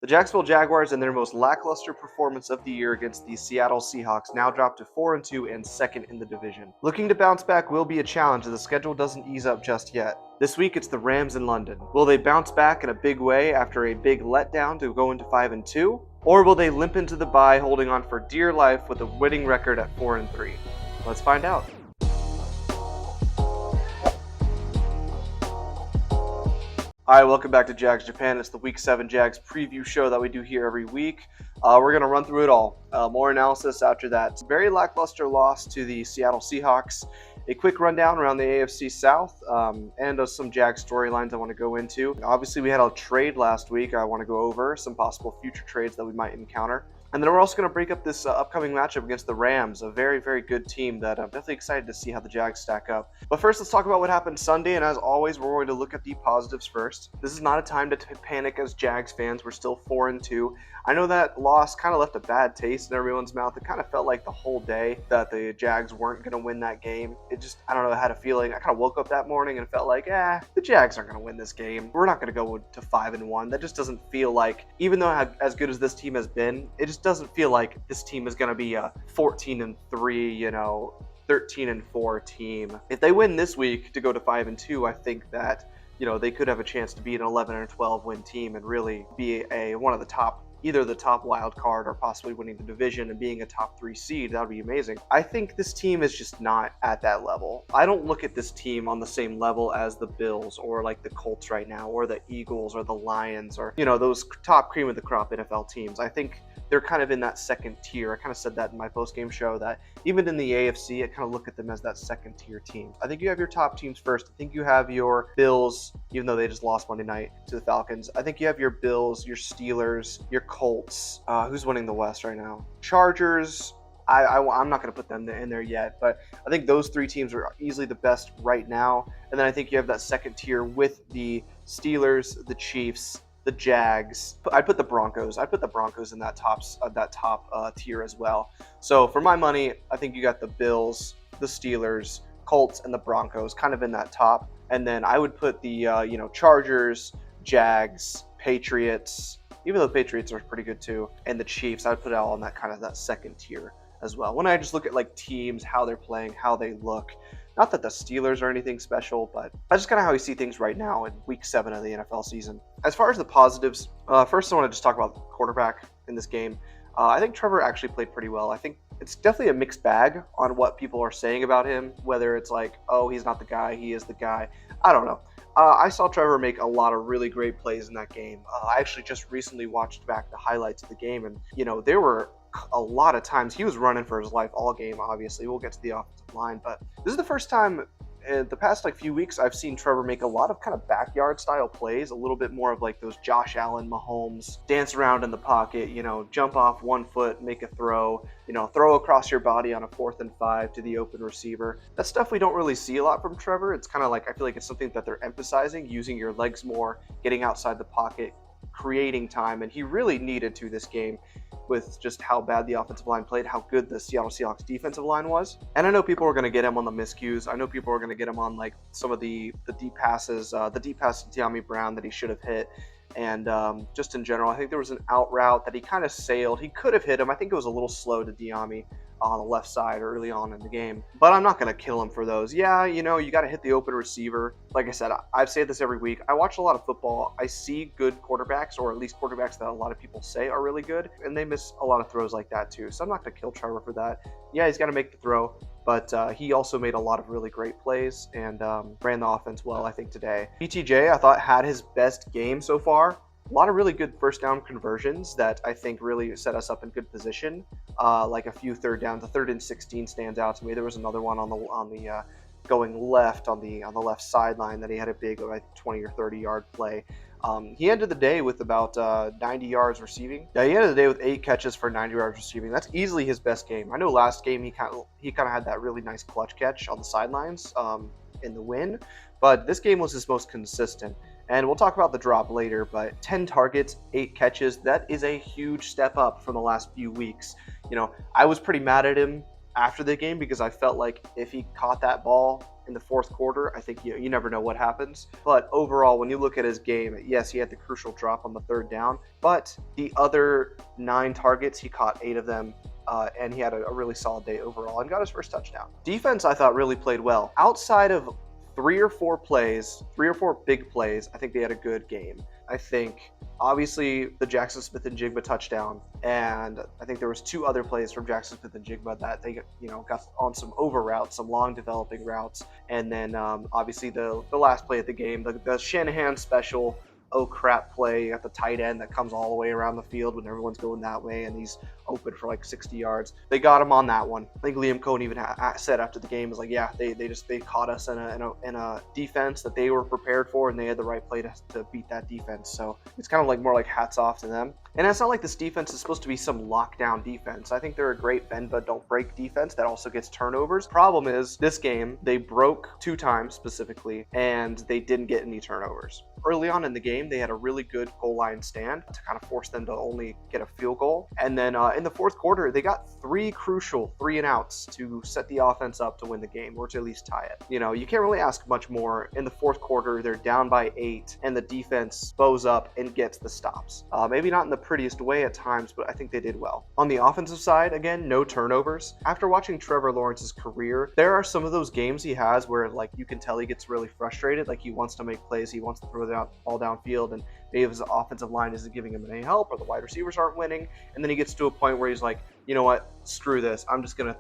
The Jacksonville Jaguars, in their most lackluster performance of the year against the Seattle Seahawks, now dropped to 4-2 and second in the division. Looking to bounce back will be a challenge as the schedule doesn't ease up just yet. This week it's the Rams in London. Will they bounce back in a big way after a big letdown to go into 5-2? Or will they limp into the bye holding on for dear life with a winning record at 4-3? Let's find out. Hi, welcome back to Jags Japan. It's the Week 7 Jags preview show that we do here every week. We're going to run through it all. More analysis after that very lackluster loss to the Seattle Seahawks. A quick rundown around the AFC South and some Jags storylines I want to go into. Obviously, we had a trade last week I want to go over, some possible future trades that we might encounter. And then we're also going to break up this upcoming matchup against the Rams, a very, very good team that I'm definitely excited to see how the Jags stack up. But first, let's talk about what happened Sunday, and as always, we're going to look at the positives first. This is not a time to panic as Jags fans. We're still 4-2. I know that loss kind of left a bad taste in everyone's mouth. It kind of felt like the whole day that the Jags weren't going to win that game. It just, I don't know, I had a feeling. I kind of woke up that morning and felt like, the Jags aren't going to win this game. We're not going to go to 5-1. That just doesn't feel like, even though as good as this team has been, it just doesn't feel like this team is going to be a 14-3, 13-4 team. If they win this week to go to 5-2, I think that, they could have a chance to be an 11 or 12 win team and really be one of the top, either the top wild card or possibly winning the division and being a top 3 seed. That would be amazing. I think this team is just not at that level. I don't look at this team on the same level as the Bills or like the Colts right now or the Eagles or the Lions or, those top cream of the crop NFL teams. I think they're kind of in that second tier. I kind of said that in my post-game show that even in the AFC, I kind of look at them as that second tier team. I think you have your top teams first. I think you have your Bills, even though they just lost Monday night to the Falcons. I think you have your Bills, your Steelers, your Colts. Who's winning the West right now? Chargers. I'm not going to put them in there yet, but I think those 3 teams are easily the best right now. And then I think you have that second tier with the Steelers, the Chiefs, the Jags. I'd put the Broncos. I'd put the Broncos in that top tier as well. So for my money, I think you got the Bills, the Steelers, Colts, and the Broncos kind of in that top. And then I would put the Chargers, Jags, Patriots. Even though the Patriots are pretty good too, and the Chiefs, I'd put it all in that second tier as well. When I just look at like teams, how they're playing, how they look. Not that the Steelers are anything special, but that's just kind of how we see things right now in Week 7 of the NFL season. As far as the positives, first I want to just talk about the quarterback in this game. I think Trevor actually played pretty well. I think it's definitely a mixed bag on what people are saying about him, whether it's like, oh, he's not the guy, he is the guy. I don't know. I saw Trevor make a lot of really great plays in that game. I actually just recently watched back the highlights of the game, and there were a lot of times he was running for his life all game. Obviously, we'll get to the offensive line, but this is the first time in the past few weeks I've seen Trevor make a lot of kind of backyard style plays, a little bit more of like those Josh Allen, Mahomes, dance around in the pocket, jump off one foot, make a throw, throw across your body on a 4th and 5 to the open receiver. That's stuff we don't really see a lot from Trevor. It's kind of like, I feel like it's something that they're emphasizing, using your legs more, getting outside the pocket, creating time, and he really needed to this game with just how bad the offensive line played, how good the Seattle Seahawks defensive line was. And I know people are going to get him on the miscues. I know people are going to get him on like some of the deep passes, the deep pass to Dyami Brown that he should have hit. And just in general, I think there was an out route that he kind of sailed. He could have hit him. I think it was a little slow to Dyami on the left side early on in the game. But I'm not going to kill him for those. Yeah, you got to hit the open receiver. Like I said, I've said this every week. I watch a lot of football. I see good quarterbacks, or at least quarterbacks that a lot of people say are really good, and they miss a lot of throws like that too. So I'm not going to kill Trevor for that. Yeah, he's got to make the throw. But he also made a lot of really great plays and ran the offense well, I think, today. BTJ, I thought, had his best game so far. A lot of really good first down conversions that I think really set us up in good position. Like a few third downs. The 3rd and 16 stands out to me. There was another one on the going left on the left sideline that he had a big 20 or 30 yard play. He ended the day with about 90 yards receiving. Yeah, he ended the day with 8 catches for 90 yards receiving. That's easily his best game. I know last game he kind of had that really nice clutch catch on the sidelines in the win, but this game was his most consistent. And we'll talk about the drop later, but 10 targets, 8 catches, that is a huge step up from the last few weeks. I was pretty mad at him after the game because I felt like if he caught that ball in the fourth quarter. I think you never know what happens. But overall, when you look at his game, yes, he had the crucial drop on the third down, but the other 9 targets, he caught 8 of them. And he had a really solid day overall and got his first touchdown. Defense, I thought, really played well. Outside of 3 or 4 big plays, I think they had a good game. I think, obviously, the Jackson Smith-Njigba touchdown, and I think there was 2 other plays from Jackson Smith-Njigba that they got on some over routes, some long developing routes, and then obviously the last play of the game, the Shanahan special oh crap play at the tight end that comes all the way around the field when everyone's going that way and he's open for like 60 yards. They got him on that one. I think Liam Cohen even said after the game, was like, yeah, they caught us in a defense that they were prepared for, and they had the right play to beat that defense. So it's kind of like more like hats off to them. And it's not like this defense is supposed to be some lockdown defense. I think they're a great bend but don't break defense that also gets turnovers. Problem is, this game, they broke 2 times specifically, and they didn't get any turnovers. Early on in the game, they had a really good goal line stand to kind of force them to only get a field goal. And then in the fourth quarter, they got 3 crucial 3-and-outs to set the offense up to win the game, or to at least tie it. You can't really ask much more. In the fourth quarter, they're down by 8, and the defense bows up and gets the stops. Maybe not in the prettiest way at times, but I think they did well. On the offensive side, again, no turnovers. After watching Trevor Lawrence's career, there are some of those games he has where like you can tell he gets really frustrated, like he wants to make plays, he wants to throw the ball downfield, and maybe his offensive line isn't giving him any help, or the wide receivers aren't winning, and then he gets to a point where he's like, you know what, screw this, I'm just gonna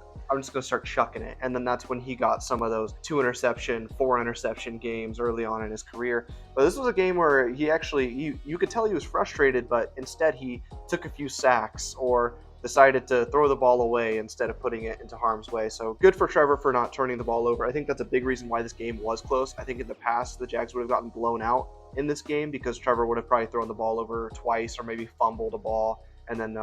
start chucking it. And then that's when he got some of those 4 interception games early on in his career. But this was a game where he actually, you could tell he was frustrated, but instead he took a few sacks or decided to throw the ball away instead of putting it into harm's way. So good for Trevor for not turning the ball over. I think that's a big reason why this game was close. I think in the past, the Jags would have gotten blown out in this game because Trevor would have probably thrown the ball over twice or maybe fumbled a ball and then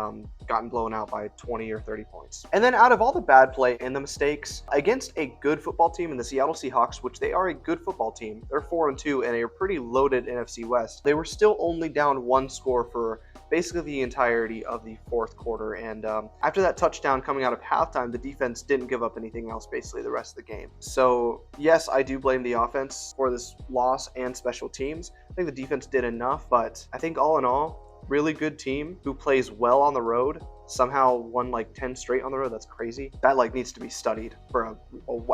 gotten blown out by 20 or 30 points. And then out of all the bad play and the mistakes, against a good football team in the Seattle Seahawks, which they are a good football team, they're 4-2 and a pretty loaded NFC West, they were still only down 1 score for basically the entirety of the fourth quarter. And after that touchdown coming out of halftime, the defense didn't give up anything else basically the rest of the game. So yes, I do blame the offense for this loss and special teams. I think the defense did enough, but I think all in all, really good team who plays well on the road, somehow won like 10 straight on the road. That's crazy. That like needs to be studied for a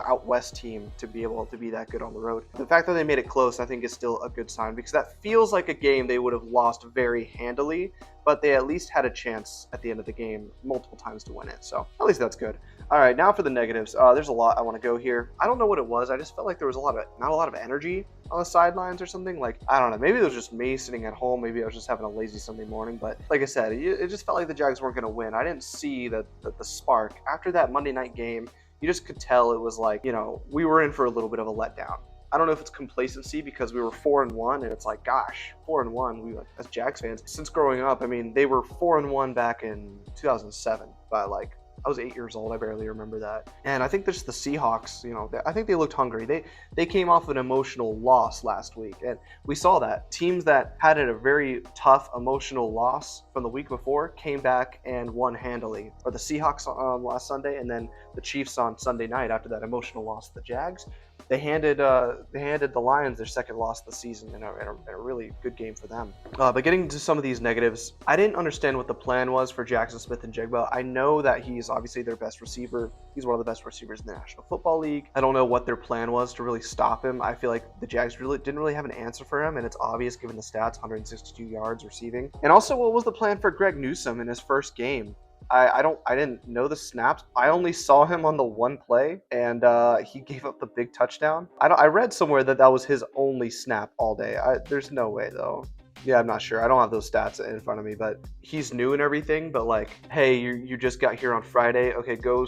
out west team to be able to be that good on the road. The fact that they made it close, I think, is still a good sign, because that feels like a game they would have lost very handily, but they at least had a chance at the end of the game multiple times to win it. So at least that's good. All right, now for the negatives. There's a lot I want to go here. I don't know what it was. I just felt like there was not a lot of energy on the sidelines or something. Like, I don't know. Maybe it was just me sitting at home. Maybe I was just having a lazy Sunday morning. But like I said, it just felt like the Jags weren't going to win. I didn't see the spark. After that Monday night game, you just could tell it was like, we were in for a little bit of a letdown. I don't know if it's complacency because we were 4-1, and it's like, gosh, 4-1. We, as Jags fans, since growing up, I mean, they were 4-1 back in 2007, but like, I was 8 years old. I barely remember that. And I think there's the Seahawks, I think they looked hungry. They came off an emotional loss last week. And we saw that. Teams that had a very tough emotional loss from the week before came back and won handily. Or the Seahawks last Sunday, and then the Chiefs on Sunday night after that emotional loss to the Jags. They handed the Lions their second loss of the season in a really good game for them. But getting into some of these negatives, I didn't understand what the plan was for Jackson Smith-Njigba. I know that he's obviously their best receiver. He's one of the best receivers in the National Football League. I don't know what their plan was to really stop him. I feel like the Jags didn't really have an answer for him, and it's obvious given the stats, 162 yards receiving. And also, what was the plan for Greg Newsome in his first game? I didn't know the snaps. I only saw him on the one play, and he gave up the big touchdown. I read somewhere that was his only snap all day. There's no way though. Yeah, I'm not sure. I don't have those stats in front of me, but he's new and everything. But like, hey, you just got here on Friday. Okay, go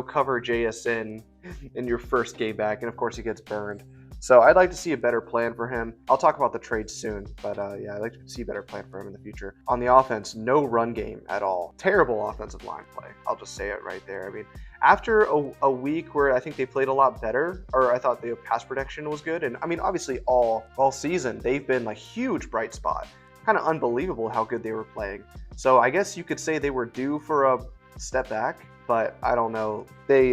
cover JSN in your first game back, and of course he gets burned. So I'd like to see a better plan for him. I'll talk about the trade soon, but yeah, I'd like to see a better plan for him in the future. On the offense, no run game at all. Terrible offensive line play. I'll just say it right there. I mean, after a week where I think they played a lot better, or I thought the pass protection was good, and I mean, obviously all season they've been a huge bright spot. Kind of unbelievable how good they were playing. So I guess you could say they were due for a step back, but I don't know. They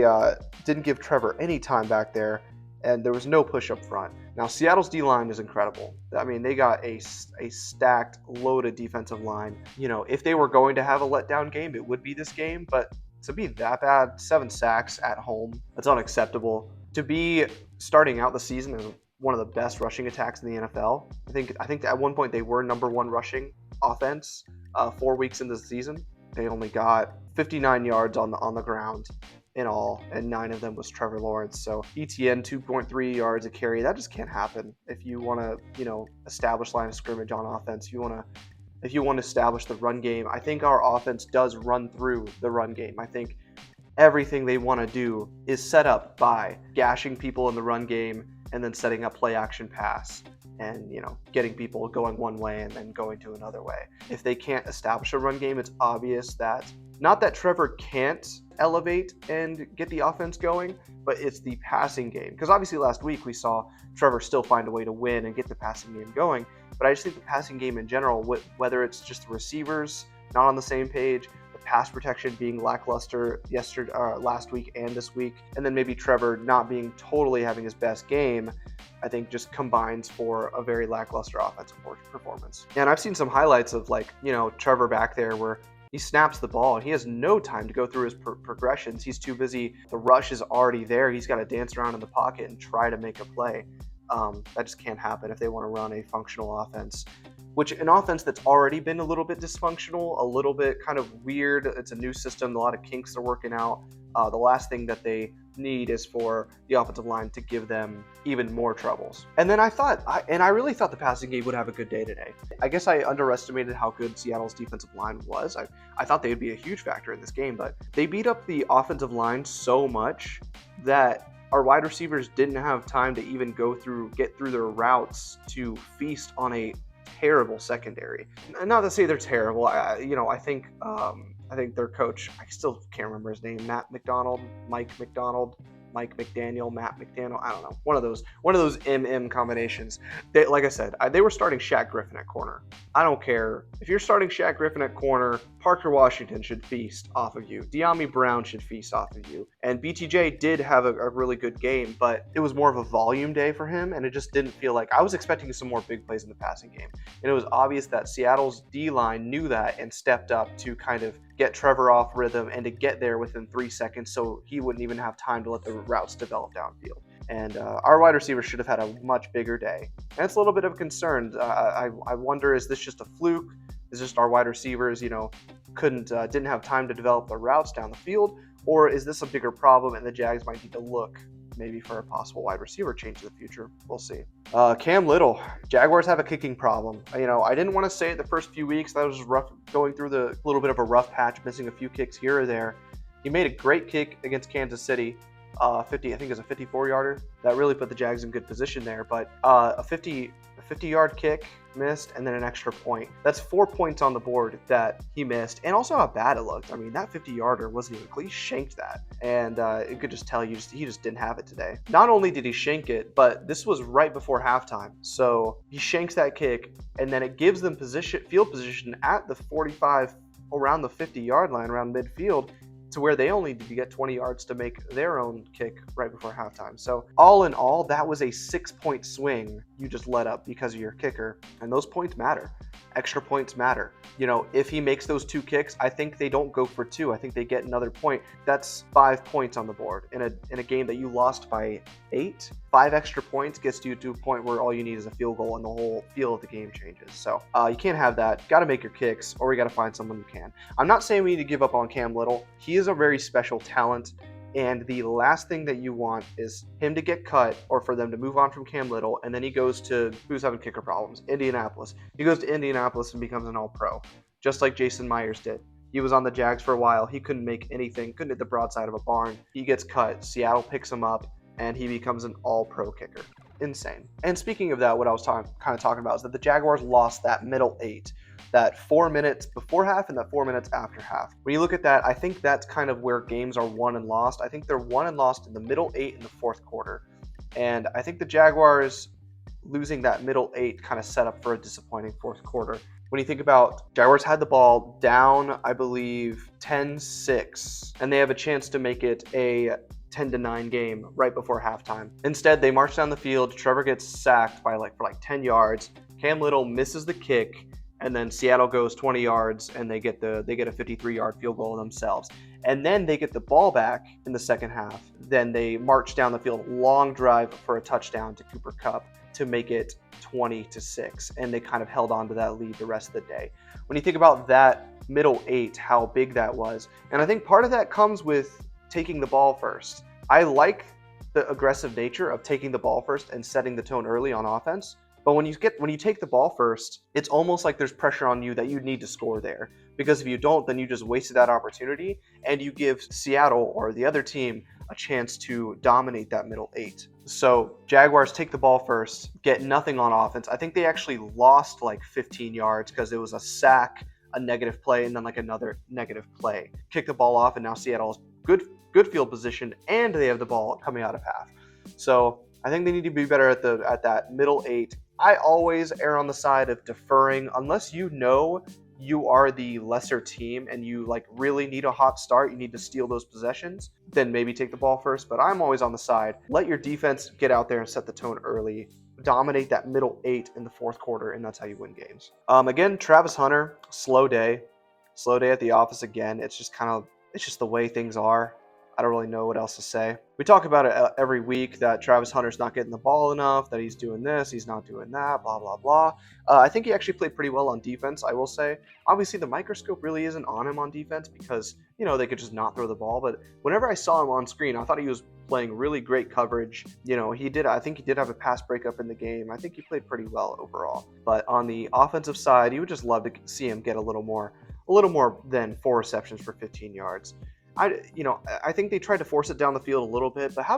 didn't give Trevor any time back there. and there was no push up front. Now, Seattle's D-line is incredible. I mean, they got a stacked, loaded defensive line. You know, if they were going to have a letdown game, it would be this game, but to be that bad, 7 sacks at home, that's unacceptable. To be starting out the season as one of the best rushing attacks in the NFL, I think at one point they were #1 rushing offense 4 weeks into the season. They only got 59 yards on the ground in all, and 9 of them was Trevor Lawrence. So ETN 2.3 yards a carry. That just can't happen if you want to, you know, establish line of scrimmage on offense. If you want to establish the run game, I think our offense does run through the run game. I think everything they want to do is set up by gashing people in the run game and then setting up play action pass and, you know, getting people going one way and then going to another way. If they can't establish a run game, it's obvious that, not that Trevor can't elevate and get the offense going, but it's the passing game. Because obviously last week we saw Trevor still find a way to win and get the passing game going. But I just think the passing game in general, whether it's just the receivers not on the same page, the pass protection being lackluster last week and this week, and then maybe Trevor not being totally having his best game, I think just combines for a very lackluster offensive performance. And I've seen some highlights of, like, you know, Trevor back there where he snaps the ball and he has no time to go through his progressions. He's too busy. The rush is already there. He's got to dance around in the pocket and try to make a play. That just can't happen if they want to run a functional offense, which an offense that's already been a little bit dysfunctional, a little bit kind of weird. It's a new system. A lot of kinks are working out. The last thing that they need is for the offensive line to give them even more troubles. And then I really thought the passing game would have a good day today. I guess I underestimated how good Seattle's defensive line was. I thought they would be a huge factor in this game, but they beat up the offensive line so much that our wide receivers didn't have time to even get through their routes to feast on a terrible secondary. Not to say they're terrible. I think their coach, I still can't remember his name, Mike McDaniel, Matt McDaniel. I don't know. One of those MM combinations. Like I said, they were starting Shaq Griffin at corner. I don't care. If you're starting Shaq Griffin at corner, Parker Washington should feast off of you. De'Ami Brown should feast off of you. And BTJ did have a really good game, but it was more of a volume day for him, and it just didn't feel like, I was expecting some more big plays in the passing game. And it was obvious that Seattle's D-line knew that and stepped up to kind of get Trevor off rhythm and to get there within 3 seconds so he wouldn't even have time to let the routes develop downfield. And our wide receivers should have had a much bigger day. And it's a little bit of a concern. I wonder, is this just a fluke? Is just our wide receivers, didn't have time to develop the routes down the field? Or is this a bigger problem and the Jags might need to look maybe for a possible wide receiver change in the future? We'll see. Cam Little, Jaguars have a kicking problem. I didn't want to say it the first few weeks. That was rough, going through the little bit of a rough patch, missing a few kicks here or there. He made a great kick against Kansas City. 50, I think it was a 54-yarder. That really put the Jags in good position there. But a 50-yard kick missed, and then an extra point. That's 4 points on the board that he missed, and also how bad it looked. I mean, that 50-yarder wasn't even clean. He shanked that, and it could just tell you he just didn't have it today. Not only did he shank it, but this was right before halftime. So he shanks that kick, and then it gives them field position at the 45, around the 50-yard line, around midfield, to where they only need to get 20 yards to make their own kick right before halftime. So all in all, that was a 6-point swing you just let up because of your kicker, and those points matter. Extra points matter. If he makes those 2 kicks, I think they don't go for 2. I think they get another point. That's 5 points on the board in a game that you lost by 8. 5 extra points gets you to a point where all you need is a field goal and the whole feel of the game changes. So you can't have that. Got to make your kicks, or we got to find someone who can. I'm not saying we need to give up on Cam Little. He is a very special talent, and the last thing that you want is him to get cut or for them to move on from Cam Little, and then he goes to, who's having kicker problems? Indianapolis. He goes to Indianapolis and becomes an all-pro, just like Jason Myers did. He was on the Jags for a while. He couldn't make anything, couldn't hit the broadside of a barn. He gets cut. Seattle picks him up, and he becomes an all-pro kicker. Insane. And speaking of that, what I was talking about is that the Jaguars lost that middle 8, that 4 minutes before half and that 4 minutes after half. When you look at that, I think that's kind of where games are won and lost. I think they're won and lost in the middle 8 in the fourth quarter. And I think the Jaguars losing that middle 8 kind of set up for a disappointing fourth quarter. When you think about, Jaguars had the ball down, I believe, 10-6, and they have a chance to make it a 10-9 game right before halftime. Instead, they march down the field. Trevor gets sacked by for 10 yards. Cam Little misses the kick, and then Seattle goes 20 yards and they get a 53-yard field goal themselves. And then they get the ball back in the second half. Then they march down the field, long drive for a touchdown to Cooper Kupp to make it 20-6. And they kind of held on to that lead the rest of the day. When you think about that middle 8, how big that was. And I think part of that comes with taking the ball first. I like the aggressive nature of taking the ball first and setting the tone early on offense. But when you take the ball first, it's almost like there's pressure on you that you need to score there. Because if you don't, then you just wasted that opportunity and you give Seattle or the other team a chance to dominate that middle 8. So Jaguars take the ball first, get nothing on offense. I think they actually lost 15 yards because it was a sack, a negative play, and then another negative play. Kick the ball off, and now Seattle's good field position, and they have the ball coming out of half. So I think they need to be better at that middle 8. I always err on the side of deferring unless you know you are the lesser team and you really need a hot start, you need to steal those possessions, then maybe take the ball first. But I'm always on the side. Let your defense get out there and set the tone early. Dominate that middle 8 in the fourth quarter, and that's how you win games. Again, Travis Hunter, slow day at the office again. It's just the way things are. I don't really know what else to say. We talk about it every week that Travis Hunter's not getting the ball enough, that he's doing this, he's not doing that, blah, blah, blah. I think he actually played pretty well on defense, I will say. Obviously, the microscope really isn't on him on defense because, they could just not throw the ball. But whenever I saw him on screen, I thought he was playing really great coverage. I think he did have a pass breakup in the game. I think he played pretty well overall. But on the offensive side, you would just love to see him get a little more than 4 receptions for 15 yards. I think they tried to force it down the field a little bit, but how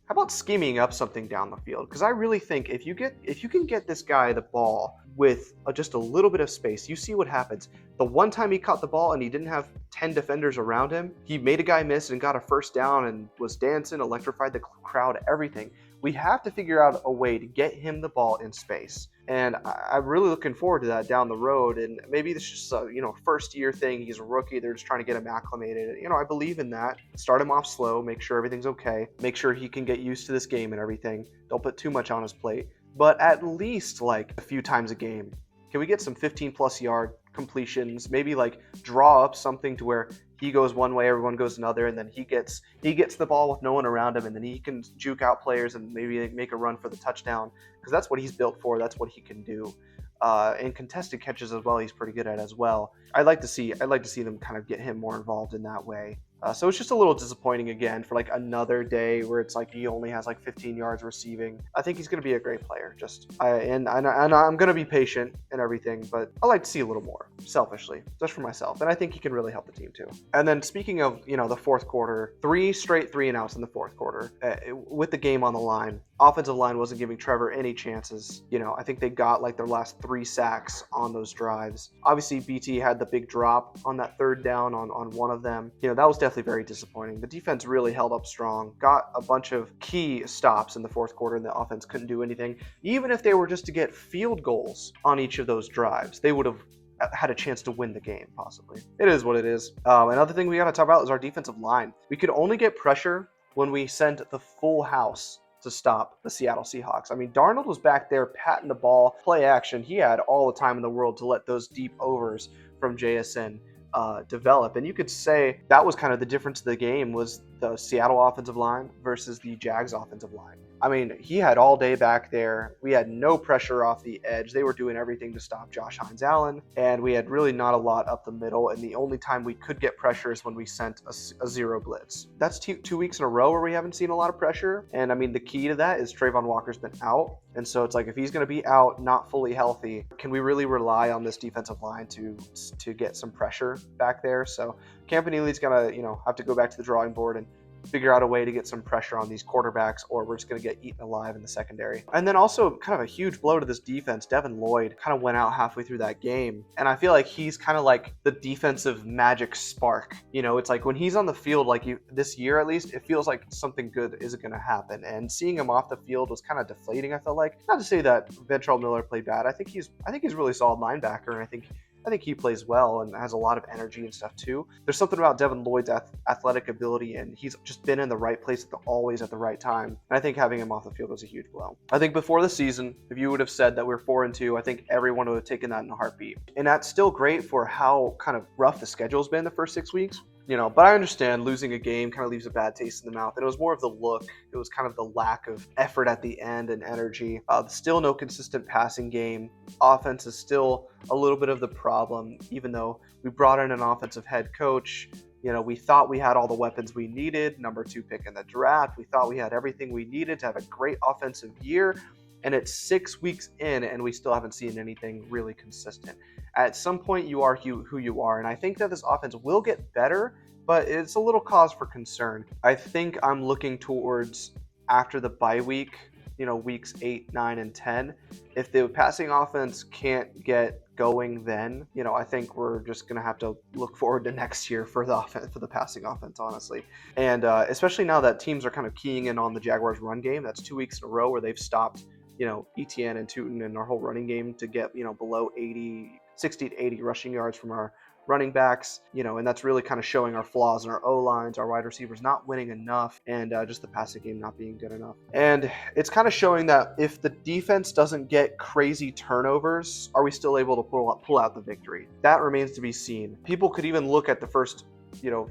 about scheming up something down the field? Because I really think if you can get this guy the ball with just a little bit of space, you see what happens. The one time he caught the ball and he didn't have 10 defenders around him, he made a guy miss and got a first down and was dancing, electrified the crowd, everything. We have to figure out a way to get him the ball in space. And I'm really looking forward to that down the road. And maybe this is just a first year thing. He's a rookie. They're just trying to get him acclimated. I believe in that. Start him off slow. Make sure everything's okay. Make sure he can get used to this game and everything. Don't put too much on his plate. But at least a few times a game, can we get some 15+ yard completions? Maybe draw up something to where he goes one way, everyone goes another, and then he gets the ball with no one around him, and then he can juke out players and maybe make a run for the touchdown, because that's what he's built for. That's what he can do. And contested catches as well, he's pretty good at as well. I'd like to see them kind of get him more involved in that way. So it's just a little disappointing again for another day where it's he only has 15 yards receiving. I think he's going to be a great player. And I'm going to be patient and everything, but I like to see a little more, selfishly, just for myself. And I think he can really help the team too. And then speaking of the fourth quarter, 3 straight 3-and-outs in the fourth quarter with the game on the line. Offensive line wasn't giving Trevor any chances. I think they got their last 3 sacks on those drives. Obviously, BT had the big drop on that third down on one of them. That was definitely very disappointing. The defense really held up strong, got a bunch of key stops in the fourth quarter, and the offense couldn't do anything. Even if they were just to get field goals on each of those drives, they would have had a chance to win the game, possibly. It is what it is. Another thing we got to talk about is our defensive line. We could only get pressure when we sent the full house to stop the Seattle Seahawks. I mean, Darnold was back there patting the ball, play action. He had all the time in the world to let those deep overs from JSN develop. And you could say that was kind of the difference of the game, was the Seattle offensive line versus the Jags offensive line. I mean, he had all day back there. We had no pressure off the edge. They were doing everything to stop Josh Hines-Allen, and we had really not a lot up the middle. And the only time we could get pressure is when we sent a zero blitz. That's 2 weeks in a row where we haven't seen a lot of pressure. And I mean, the key to that is Trayvon Walker's been out. And so it's if he's going to be out, not fully healthy, can we really rely on this defensive line to get some pressure back there? So Campanelli's going to, have to go back to the drawing board and figure out a way to get some pressure on these quarterbacks, or we're just going to get eaten alive in the secondary. And then also kind of a huge blow to this defense. Devin Lloyd kind of went out halfway through that game, and I feel like he's kind of the defensive magic spark. It's when he's on the field, this year at least, it feels like something good is going to happen. And seeing him off the field was kind of deflating, I felt like. Not to say that Ventrell Miller played bad. I think he's a really solid linebacker, and I think I think he plays well and has a lot of energy and stuff too. There's something about Devin Lloyd's athletic ability, and he's just been in the right place always at the right time. And I think having him off the field was a huge blow. I think before the season, if you would have said that we're 4-2, I think everyone would have taken that in a heartbeat. And that's still great for how kind of rough the schedule's been the first 6 weeks. But I understand losing a game kind of leaves a bad taste in the mouth. And it was more of the look. It was kind of the lack of effort at the end and energy. Still no consistent passing game. Offense is still a little bit of the problem, even though we brought in an offensive head coach. We thought we had all the weapons we needed, number 2 pick in the draft. We thought we had everything we needed to have a great offensive year. And it's 6 weeks in, and we still haven't seen anything really consistent. At some point, you are who you are, and I think that this offense will get better, but it's a little cause for concern. I think I'm looking towards after the bye week, weeks 8, 9, and 10. If the passing offense can't get going then, I think we're just going to have to look forward to next year for the passing offense, honestly. And especially now that teams are kind of keying in on the Jaguars' run game. That's 2 weeks in a row where they've stopped ETN and Tootin and our whole running game to get, below 60 to 80 rushing yards from our running backs, and that's really kind of showing our flaws in our O-lines, our wide receivers not winning enough, and just the passing game not being good enough. And it's kind of showing that if the defense doesn't get crazy turnovers, are we still able to pull out the victory? That remains to be seen. People could even look at the first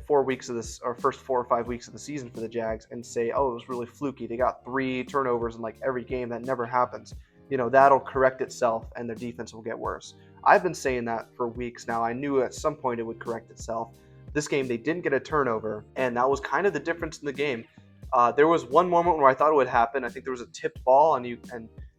4 weeks of this, or first 4 or 5 weeks of the season for the Jags and say, oh, it was really fluky. They got 3 turnovers in like every game. That never happens. That'll correct itself and their defense will get worse. I've been saying that for weeks now. I knew at some point it would correct itself. This game, they didn't get a turnover, and that was kind of the difference in the game. There was one moment where I thought it would happen. I think there was a tipped ball, and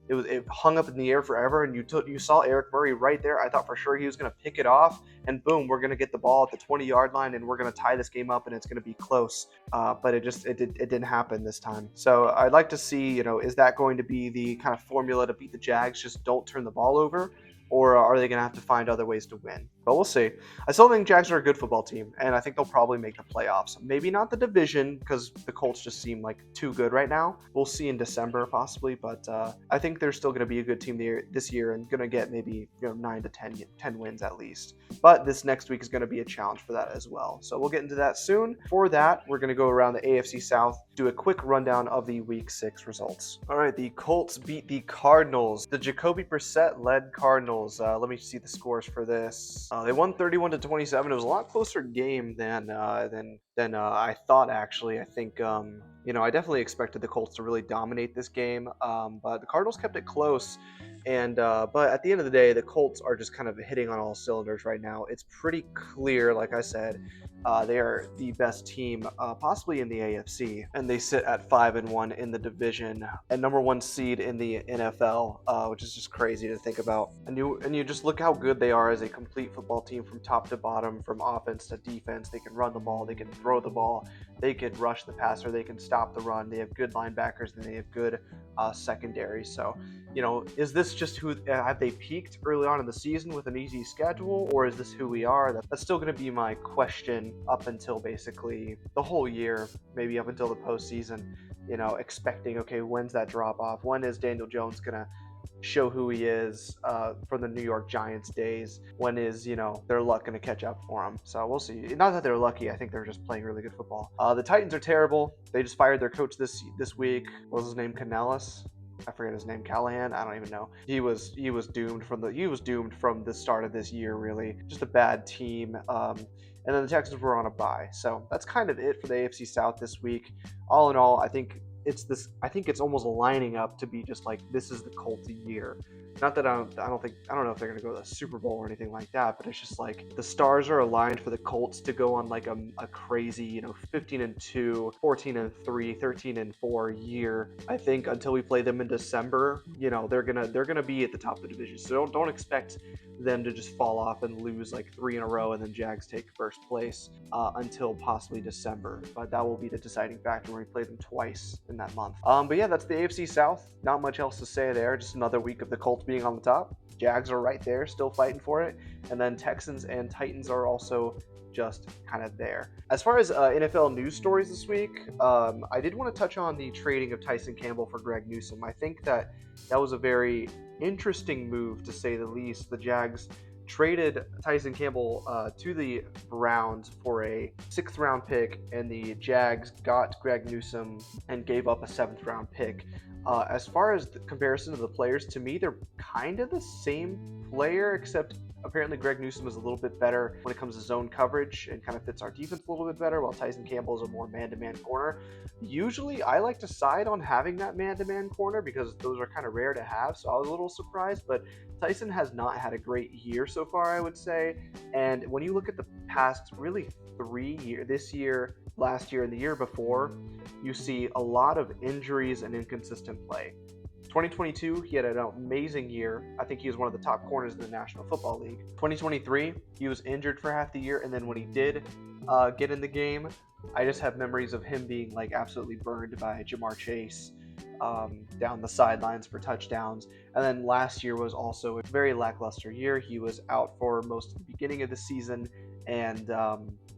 it hung up in the air forever, and you saw Eric Murray right there. I thought for sure he was going to pick it off, and boom, we're going to get the ball at the 20-yard line, and we're going to tie this game up, and it's going to be close. But it didn't happen this time. So I'd like to see, is that going to be the kind of formula to beat the Jags? Just don't turn the ball over. Or are they going to have to find other ways to win? But we'll see. I still think Jags are a good football team, and I think they'll probably make the playoffs. Maybe not the division, because the Colts just seem like too good right now. We'll see in December, possibly, but I think they're still going to be a good team this year and going to get maybe 9 to 10 wins at least. But this next week is going to be a challenge for that as well. So we'll get into that soon. For that, we're going to go around the AFC South, do a quick rundown of the Week 6 results. All right, the Colts beat the Cardinals. The Jacoby Brissett-led Cardinals. Let me see the scores for this. They won 31-27. It was a lot closer game than I thought. Actually, I think I definitely expected the Colts to really dominate this game, but the Cardinals kept it close. And but at the end of the day, the Colts are just kind of hitting on all cylinders right now. It's pretty clear, like I said, they are the best team, possibly in the AFC, and they sit at 5-1 in the division and number 1 seed in the NFL, which is just crazy to think about. And you just look how good they are as a complete football team from top to bottom, from offense to defense. They can run the ball, they can throw the ball, they can rush the passer, they can stop the run. They have good linebackers and they have good secondary. So, is this just have they peaked early on in the season with an easy schedule, or is this who we are? That's still going to be my question up until basically the whole year, maybe up until the postseason. Expecting, okay, when's that drop off? When is Daniel Jones going to show who he is from the New York Giants days? When is, their luck going to catch up for him? So we'll see. Not that they're lucky. I think they're just playing really good football. The Titans are terrible. They just fired their coach this week. What was his name? Canellis? I forget his name. Callahan? I don't even know. He was doomed from the start of this year, really. Just a bad team. And then the Texans were on a bye. So that's kind of it for the AFC South this week. All in all, I think it's almost lining up to be just like, this is the Colts year. Not that I don't know if they're going to go to the Super Bowl or anything like that, but it's just like the stars are aligned for the Colts to go on like a crazy, 15-2, 14-3, 13-4 year. I think until we play them in December, they're gonna be at the top of the division. So don't expect them to just fall off and lose like 3 in a row and then Jags take first place until possibly December. But that will be the deciding factor when we play them twice in that month. But yeah, that's the AFC South. Not much else to say there. Just another week of the Colts being on the top. Jags are right there, still fighting for it. And then Texans and Titans are also just kind of there. As far as NFL news stories this week, I did want to touch on the trading of Tyson Campbell for Greg Newsome. I think that was a very interesting move, to say the least. The Jags traded Tyson Campbell to the Browns for a 6th-round pick, and the Jags got Greg Newsome and gave up a 7th-round pick. As far as the comparison of the players, to me, they're kind of the same player, except apparently Greg Newsome is a little bit better when it comes to zone coverage and kind of fits our defense a little bit better, while Tyson Campbell is a more man-to-man corner. Usually, I like to side on having that man-to-man corner because those are kind of rare to have, so I was a little surprised, but Tyson has not had a great year so far, I would say. And when you look at the past really 3 years, this year, last year, and the year before, you see a lot of injuries and inconsistent play. 2022, he had an amazing year. I think he was one of the top corners in the National Football League. 2023, he was injured for half the year, and then when he did get in the game, I just have memories of him being like absolutely burned by Jamar Chase down the sidelines for touchdowns. And then last year was also a very lackluster year. He was out for most of the beginning of the season and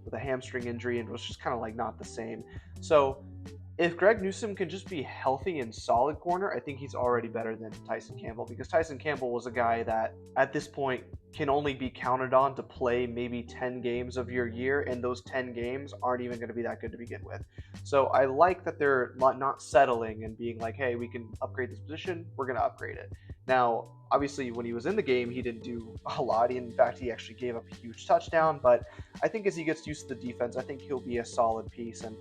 with a hamstring injury, and was just kind of like not the same. So if Greg Newsome can just be healthy and solid corner, I think he's already better than Tyson Campbell, because Tyson Campbell was a guy that at this point can only be counted on to play maybe 10 games of your year, and those 10 games aren't even going to be that good to begin with. So I like that they're not settling and being like, hey, we can upgrade this position, we're going to upgrade it. Now, obviously, when he was in the game, he didn't do a lot. In fact, he actually gave up a huge touchdown, but I think as he gets used to the defense, I think he'll be a solid piece. And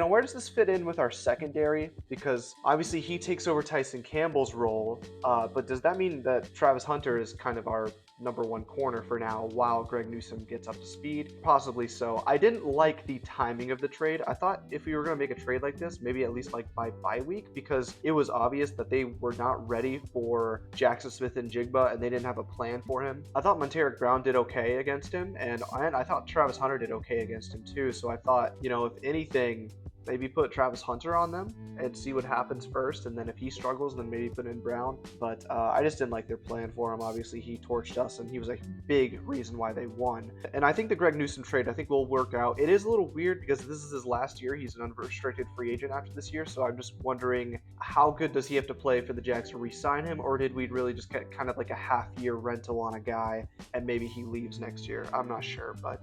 where does this fit in with our secondary? Because obviously he takes over Tyson Campbell's role, but does that mean that Travis Hunter is kind of our number one corner for now while Greg Newsome gets up to speed? Possibly so. I didn't like the timing of the trade. I thought if we were going to make a trade like this, maybe at least like by bye week, because it was obvious that they were not ready for Jackson Smith and Jigba, and they didn't have a plan for him. I thought Monteric Brown did okay against him, and I thought Travis Hunter did okay against him too. So I thought, if anything, maybe put Travis Hunter on them and see what happens first, and then if he struggles, then maybe put in Brown. But I just didn't like their plan for him. Obviously, he torched us, and he was a big reason why they won. And I think the Greg Newsome trade, I think, will work out. It is a little weird because this is his last year. He's an unrestricted free agent after this year, so I'm just wondering how good does he have to play for the Jags to re-sign him, or did we really just get kind of like a half-year rental on a guy, and maybe he leaves next year? I'm not sure, but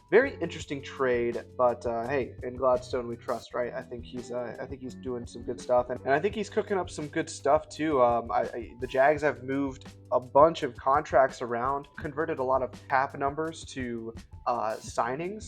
very interesting trade. But hey, in Gladstone we trust. Right, I think he's doing some good stuff, and I think he's cooking up some good stuff too. The Jags have moved a bunch of contracts around, converted a lot of cap numbers to signing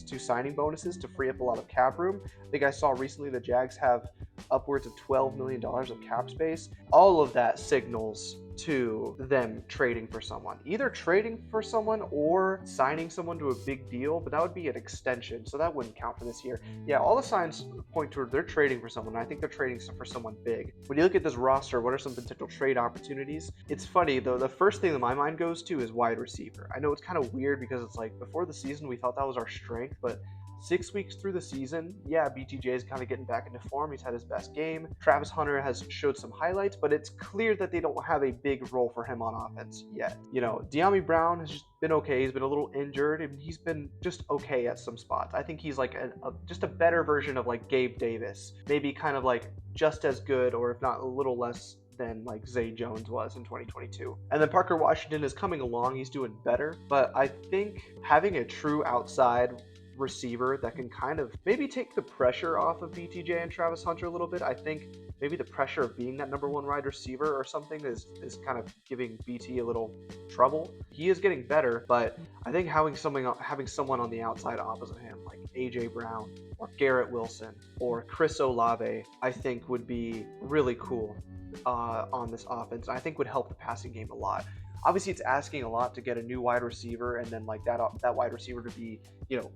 bonuses to free up a lot of cap room. I think I saw recently the Jags have upwards of $12 million of cap space. All of that signals to them trading for someone, either trading for someone or signing someone to a big deal, but that would be an extension, so that wouldn't count for this year. Yeah, all the signs point toward they're trading for someone. I think they're trading for someone big. When you look at this roster, what are some potential trade opportunities? It's funny though, the first thing that my mind goes to is wide receiver. I know it's kind of weird because it's like before the season we thought that was our strength, but 6 weeks through the season, yeah, BTJ is kind of getting back into form. He's had his best game. Travis Hunter has showed some highlights, but it's clear that they don't have a big role for him on offense yet. De'Ami Brown has just been okay. He's been a little injured, and he's been just okay at some spots. I think he's like just a better version of like Gabe Davis, maybe kind of like just as good, or if not a little less than like Zay Jones was in 2022. And then Parker Washington is coming along. He's doing better, but I think having a true outside receiver that can kind of maybe take the pressure off of BTJ and Travis Hunter a little bit. I think maybe the pressure of being that number one wide receiver or something is kind of giving BT a little trouble. He is getting better, but I think having someone on the outside opposite him, like AJ Brown or Garrett Wilson or Chris Olave, I think would be really cool on this offense. I think would help the passing game a lot. Obviously, it's asking a lot to get a new wide receiver and then like that wide receiver to be,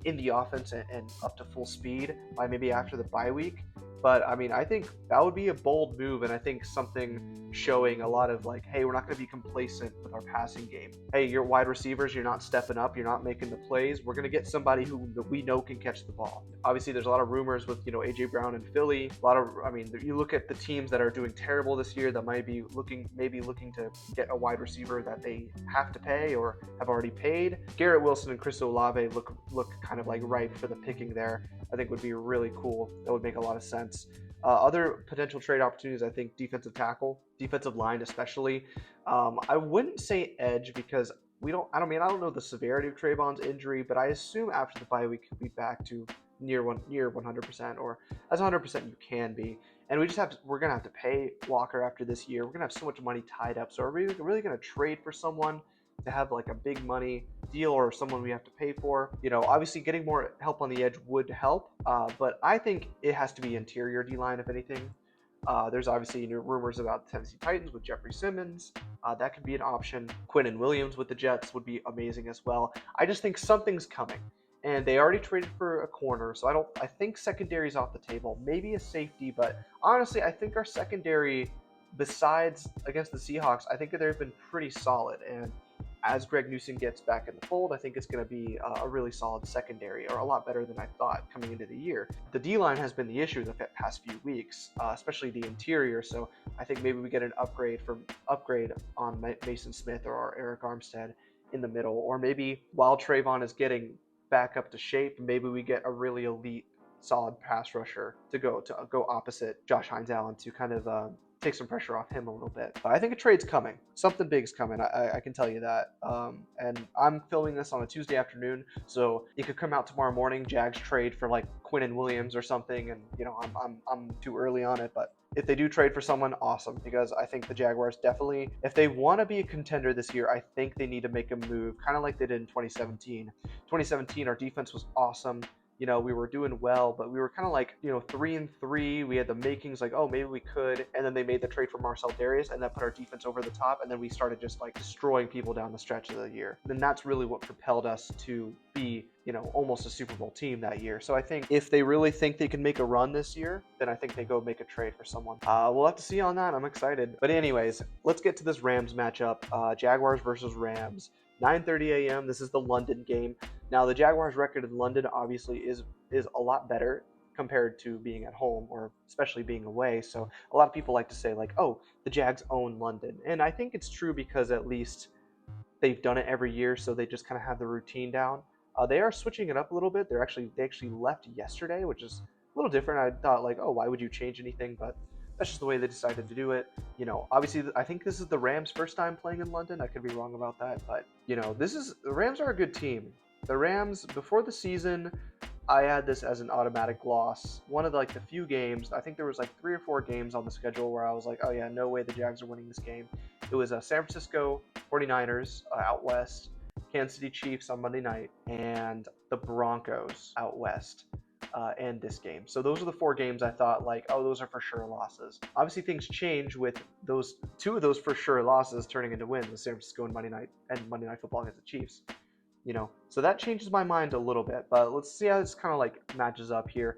in the offense and up to full speed by maybe after the bye week. But I mean, I think that would be a bold move, and I think something showing a lot of like, hey, we're not going to be complacent with our passing game. Hey, your wide receivers, you're not stepping up, you're not making the plays. We're going to get somebody who we know can catch the ball. Obviously, there's a lot of rumors with AJ Brown in Philly. You look at the teams that are doing terrible this year that might be looking to get a wide receiver that they have to pay or have already paid. Garrett Wilson and Chris Olave look kind of like ripe for the picking there. I think would be really cool. That would make a lot of sense. Other potential trade opportunities, I think defensive tackle, defensive line especially. I wouldn't say edge because I don't know the severity of Trayvon's injury, but I assume after the bye week he'll be back to near 100%, or as 100% you can be. And we're gonna have to pay Walker after this year. We're gonna have so much money tied up. So are we really gonna trade for someone to have like a big money deal, or someone we have to pay for? Obviously getting more help on the edge would help, but I think it has to be interior D line if anything. There's obviously new rumors about the Tennessee Titans with Jeffrey Simmons. That could be an option. Quinnen Williams with the Jets would be amazing as well. I just think something's coming. And they already traded for a corner, so I think secondary's off the table. Maybe a safety, but honestly, I think our secondary, besides against the Seahawks, I think that they've been pretty solid. And as Greg Newsome gets back in the fold, I think it's going to be a really solid secondary, or a lot better than I thought coming into the year. The D-line has been the issue the past few weeks, especially the interior, so I think maybe we get an upgrade on Mason Smith or Eric Armstead in the middle, or maybe while Trayvon is getting back up to shape, maybe we get a really elite solid pass rusher to go opposite Josh Hines Allen to kind of take some pressure off him a little bit. But I think a trade's coming. Something big's coming. I can tell you that. And I'm filming this on a Tuesday afternoon, so it could come out tomorrow morning. Jags trade for like Quinnen Williams or something, and I'm too early on it. But if they do trade for someone, awesome, because I think the Jaguars definitely, if they want to be a contender this year, I think they need to make a move, kind of like they did in 2017. 2017, our defense was awesome. We were doing well, but we were kind of like, 3-3. We had the makings like, oh, maybe we could. And then they made the trade for Marcel Darius, and that put our defense over the top. And then we started just like destroying people down the stretch of the year. And that's really what propelled us to be, almost a Super Bowl team that year. So I think if they really think they can make a run this year, then I think they go make a trade for someone. We'll have to see on that. I'm excited. But anyways, let's get to this Rams matchup. Jaguars versus Rams. 9:30 a.m. This is the London game. Now, the Jaguars' record in London obviously is a lot better compared to being at home, or especially being away. So a lot of people like to say like, oh, the Jags own London. And I think it's true because at least they've done it every year, so they just kind of have the routine down. They are switching it up a little bit. They actually left yesterday, which is a little different. I thought like, oh, why would you change anything? But that's just the way they decided to do it. Obviously, I think this is the Rams' first time playing in London. I could be wrong about that, but the Rams are a good team. The Rams, before the season, I had this as an automatic loss. One of the few games, I think there was like 3 or 4 games on the schedule where I was like, oh yeah, no way the Jags are winning this game. It was San Francisco 49ers out west, Kansas City Chiefs on Monday night, and the Broncos out west. And this game. So those are the 4 games I thought like, oh, those are for sure losses. Obviously things change with those 2 of those for sure losses turning into wins, the San Francisco and Monday Night Football against the Chiefs. So that changes my mind a little bit, but let's see how this kind of like matches up here.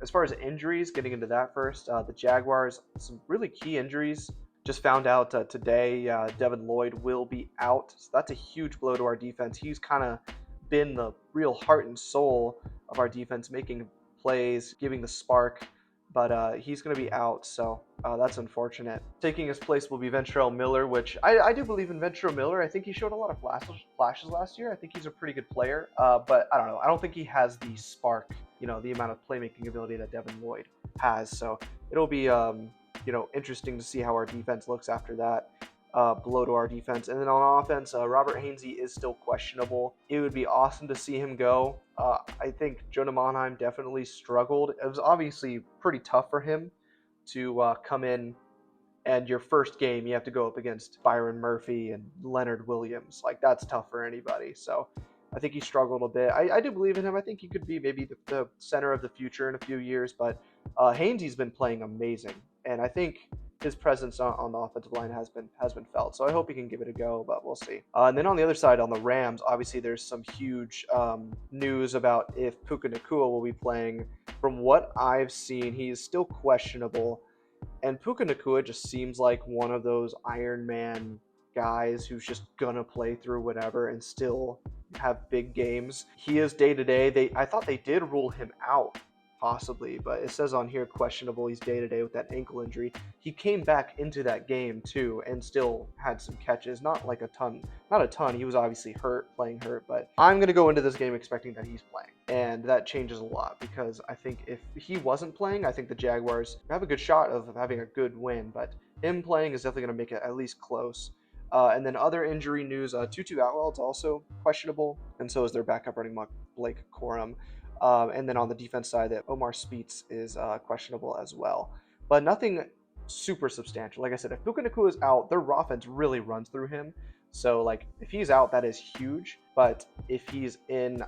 As far as injuries, getting into that first, the Jaguars, some really key injuries. Just found out today, Devin Lloyd will be out. So that's a huge blow to our defense. He's kind of been the real heart and soul of our defense, making plays, giving the spark, but he's going to be out, so that's unfortunate. Taking his place will be Ventrell Miller, which I do believe in Ventrell Miller. I think he showed a lot of flashes last year. I think he's a pretty good player, but I don't know. I don't think he has the spark, the amount of playmaking ability that Devin Lloyd has, so it'll be interesting to see how our defense looks after that. Blow to our defense. And then on offense, Robert Hainsey is still questionable. It would be awesome to see him go. I think Jonah Monheim definitely struggled. It was obviously pretty tough for him to come in, and your first game you have to go up against Byron Murphy and Leonard Williams. Like, that's tough for anybody. So I think he struggled a bit. I do believe in him. I think he could be maybe the center of the future in a few years, but Hainsey's been playing amazing, and I think his presence on the offensive line has been felt. So I hope he can give it a go, but we'll see. And then on the other side, on the Rams, obviously there's some huge news about if Puka Nacua will be playing. From what I've seen, he's still questionable, and Puka Nacua just seems like one of those Iron Man guys who's just gonna play through whatever and still have big games. He is day to day. I thought they did rule him out, possibly, but it says on here questionable. He's day to day with that ankle injury. He came back into that game too and still had some catches, not a ton. He was obviously playing hurt, but I'm going to go into this game expecting that he's playing, and that changes a lot because I think if he wasn't playing, I think the Jaguars have a good shot of having a good win, but him playing is definitely going to make it at least close. And then other injury news, Tutu Atwell is also questionable, and so is their backup running back Blake Corum. And then on the defense side, that Omar Speets is questionable as well. But nothing super substantial. Like I said, if Puka Nacua is out, their offense really runs through him. So like if he's out, that is huge. But if he's in,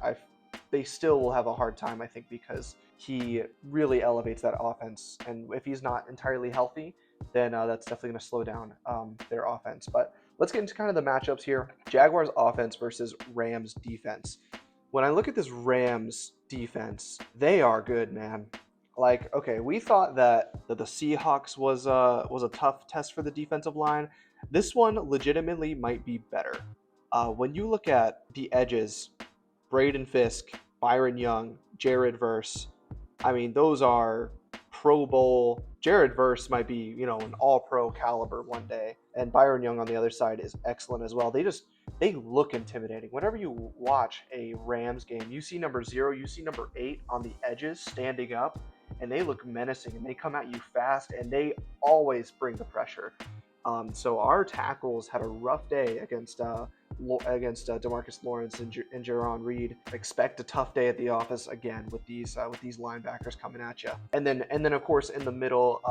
they still will have a hard time, I think, because he really elevates that offense. And if he's not entirely healthy, then that's definitely going to slow down their offense. But let's get into kind of the matchups here. Jaguars offense versus Rams defense. When I look at this Rams defense, they are good, man. Like, okay, we thought that the Seahawks was a tough test for the defensive line. This one legitimately might be better. When you look at the edges, Braden Fisk, Byron Young, Jared Verse, I mean, those are Pro Bowl. Jared Verse might be, an all-pro caliber one day. And Byron Young on the other side is excellent as well. They look intimidating. Whenever you watch a Rams game, you see number 0, you see number 8 on the edges standing up, and they look menacing, and they come at you fast, and they always bring the pressure. So our tackles had a rough day against Demarcus Lawrence and Jaron Reed. Expect a tough day at the office again with these linebackers coming at you. And then of course in the middle,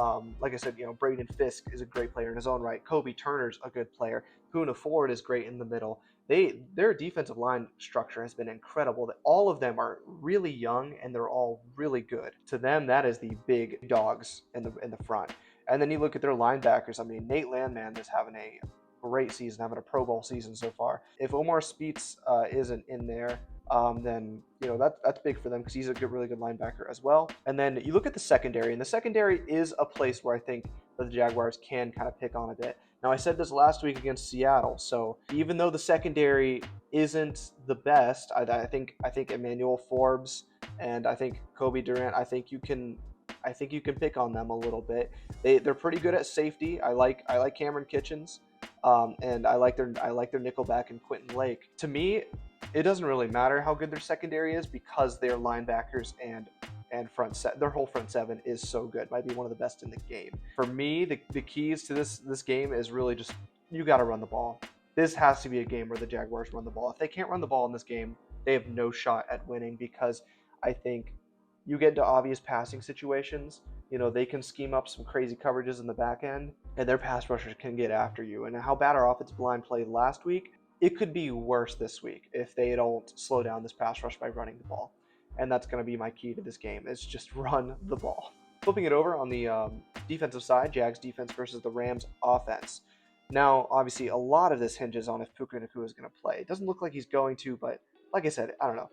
like I said, Braden Fisk is a great player in his own right. Kobe Turner's a good player. Poona Ford is great in the middle. Their defensive line structure has been incredible. That all of them are really young and they're all really good. To them, that is the big dogs in the front. And then you look at their linebackers. I mean, Nate Landman is having a great season, having a Pro Bowl season so far. If Omar Speets isn't in there, then that's big for them because he's a really good linebacker as well. And then you look at the secondary, and the secondary is a place where I think that the Jaguars can kind of pick on a bit. Now, I said this last week against Seattle, so even though the secondary isn't the best, I think Emmanuel Forbes and I think Kobe Durant, I think you can pick on them a little bit. They're pretty good at safety. I like Cameron Kitchens, and I like their nickelback and Quentin Lake. To me, it doesn't really matter how good their secondary is because their linebackers and their whole front seven is so good. Might be one of the best in the game. For me, the keys to this game is really just you got to run the ball. This has to be a game where the Jaguars run the ball. If they can't run the ball in this game, they have no shot at winning because I think you get into obvious passing situations, they can scheme up some crazy coverages in the back end, and their pass rushers can get after you. And how bad our offensive line played last week, it could be worse this week if they don't slow down this pass rush by running the ball. And that's going to be my key to this game, is just run the ball. Flipping it over on the defensive side, Jags defense versus the Rams offense. Now, obviously, a lot of this hinges on if Puka Nacua is going to play. It doesn't look like he's going to, but like I said, I don't know.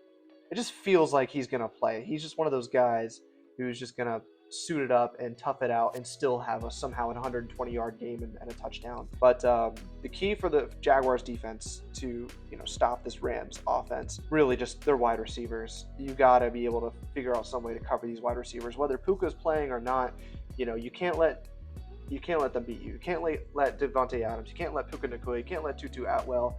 It just feels like he's going to play. He's just one of those guys who's just going to suit it up and tough it out and still have somehow an 120-yard game and a touchdown. But the key for the Jaguars defense to stop this Rams offense, really just their wide receivers. You got to be able to figure out some way to cover these wide receivers, whether Puka's playing or not. You can't let them beat you. You can't let Devontae Adams. You can't let Puka Nacua. You can't let Tutu Atwell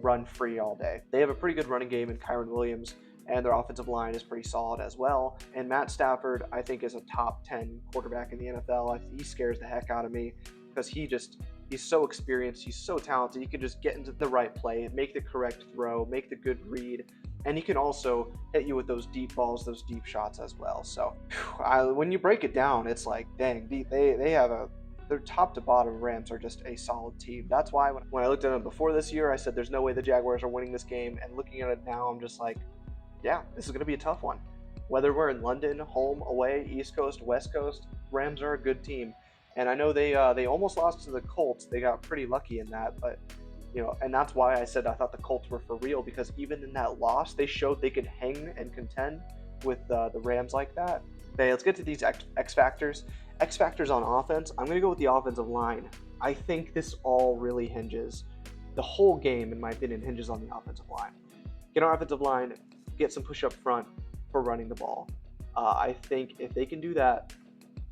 run free all day. They have a pretty good running game in Kyren Williams, and their offensive line is pretty solid as well. And Matt Stafford, I think, is a top 10 quarterback in the NFL. He scares the heck out of me because he's so experienced. He's so talented. He can just get into the right play, make the correct throw, make the good read, and he can also hit you with those deep balls, those deep shots as well. So when you break it down, it's like, dang, they have their top to bottom Rams are just a solid team. That's why when I looked at them before this year, I said there's no way the Jaguars are winning this game. And looking at it now, I'm just like, yeah, this is going to be a tough one. Whether we're in London, home, away, East Coast, West Coast, Rams are a good team. And I know they almost lost to the Colts. They got pretty lucky in that, but and that's why I said I thought the Colts were for real, because even in that loss, they showed they could hang and contend with the Rams like that. Okay, let's get to these X factors. X factors on offense. I'm going to go with the offensive line. I think this all really hinges. The whole game, in my opinion, hinges on the offensive line. Get our offensive line, get some push up front for running the ball. I think if they can do that,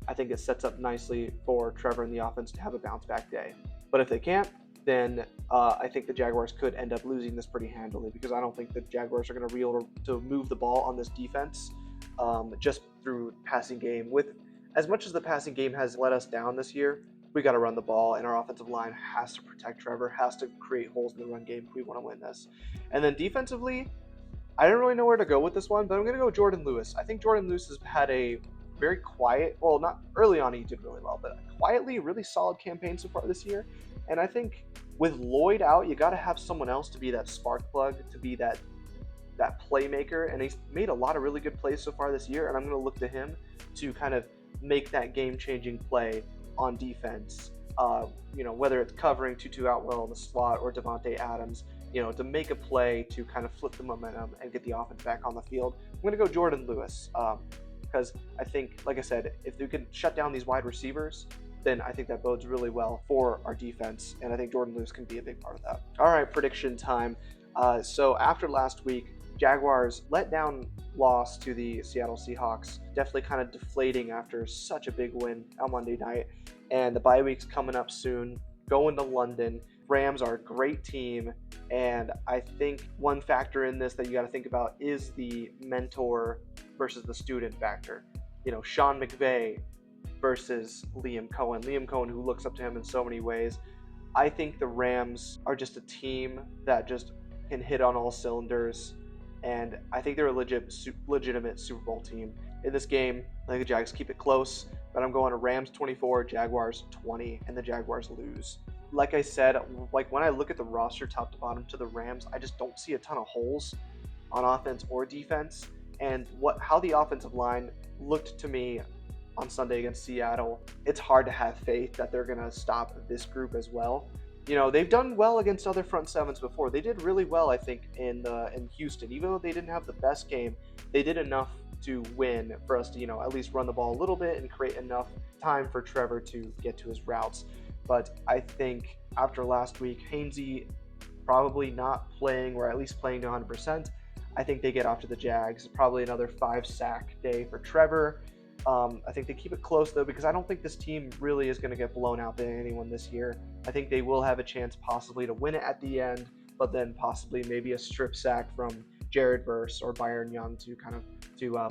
I think it sets up nicely for Trevor and the offense to have a bounce back day. But if they can't, then I think the Jaguars could end up losing this pretty handily, because I don't think the Jaguars are going to be able to move the ball on this defense just through passing game. With as much as the passing game has let us down this year, we got to run the ball, and our offensive line has to protect Trevor, has to create holes in the run game if we want to win this. And then defensively, I don't really know where to go with this one, but I'm going to go Jordan Lewis. I think Jordan Lewis has had a very quiet, well, not early on he did really well, but quietly really solid campaign so far this year. And I think with Lloyd out, you got to have someone else to be that spark plug, to be that playmaker, and he's made a lot of really good plays so far this year, and I'm going to look to him to kind of make that game-changing play on defense. Whether it's covering Tutu Atwell in the slot or Devontae Adams, to make a play to kind of flip the momentum and get the offense back on the field. I'm going to go Jordan Lewis because I think, like I said, if we can shut down these wide receivers, then I think that bodes really well for our defense, and I think Jordan Lewis can be a big part of that. All right, prediction time. So after last week, Jaguars letdown loss to the Seattle Seahawks, definitely kind of deflating after such a big win on Monday night. And the bye week's coming up soon, going to London. Rams are a great team, and I think one factor in this that you got to think about is the mentor versus the student factor. Sean McVay versus Liam Cohen. Liam Cohen, who looks up to him in so many ways. I think the Rams are just a team that just can hit on all cylinders, and I think they're a legitimate Super Bowl team. In this game, I think the Jags keep it close, but I'm going to Rams 24, Jaguars 20, and the Jaguars lose. Like I said, when I look at the roster top to bottom to the Rams, I just don't see a ton of holes on offense or defense, and how the offensive line looked to me on Sunday against Seattle, it's hard to have faith that they're going to stop this group as well. They've done well against other front sevens before. They did really well, I think, in Houston. Even though they didn't have the best game, they did enough to win for us to, at least run the ball a little bit and create enough time for Trevor to get to his routes. But I think after last week, Hainsey probably not playing, or at least playing to 100%. I think they get off to the Jags. Probably another 5-sack day for Trevor. I think they keep it close, though, because I don't think this team really is going to get blown out by anyone this year. I think they will have a chance possibly to win it at the end, but then possibly maybe a strip sack from Jared Verse or Byron Young to kind of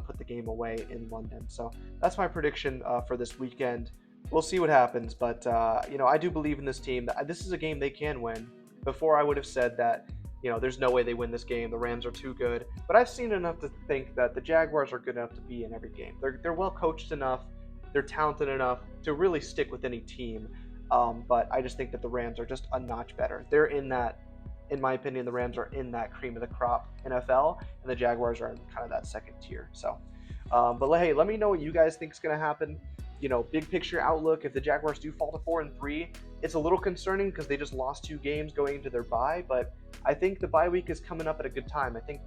put the game away in London. So that's my prediction for this weekend. We'll see what happens, but I do believe in this team. This is a game they can win. Before I would have said that there's no way they win this game. The Rams are too good. But I've seen enough to think that the Jaguars are good enough to be in every game. They're well coached enough. They're talented enough to really stick with any team. But I just think that the Rams are just a notch better. They're in that, in my opinion, the Rams are in that cream of the crop NFL, and the Jaguars are in kind of that second tier. So, but hey, let me know what you guys think is going to happen. Big picture outlook, if the Jaguars do fall to 4-3, it's a little concerning because they just lost 2 games going into their bye, but I think the bye week is coming up at a good time. I think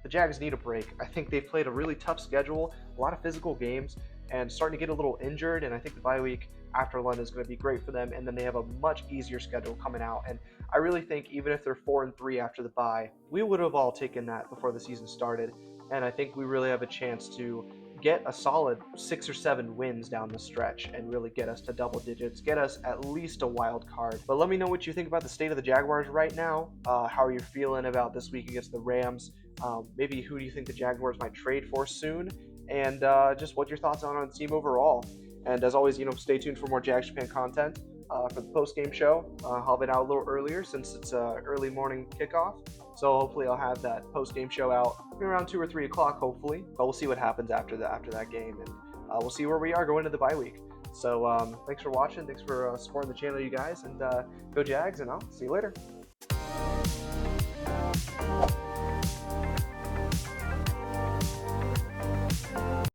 the Jags need a break. I think they've played a really tough schedule, a lot of physical games, and starting to get a little injured, and I think the bye week after London is going to be great for them, and then they have a much easier schedule coming out, and I really think even if they're 4-3 after the bye, we would have all taken that before the season started, and I think we really have a chance to get a solid 6 or 7 wins down the stretch and really get us to double digits, get us at least a wild card. But let me know what you think about the state of the Jaguars right now. How are you feeling about this week against the Rams? Maybe who do you think the Jaguars might trade for soon? And just what your thoughts are on the team overall. And as always, stay tuned for more Jags Japan content for the post-game show. I'll have it out a little earlier since it's early morning kickoff. So hopefully I'll have that post-game show out around 2 or 3 o'clock, hopefully. But we'll see what happens after that game, and we'll see where we are going into the bye week. So thanks for watching. Thanks for supporting the channel, you guys, and go Jags, and I'll see you later.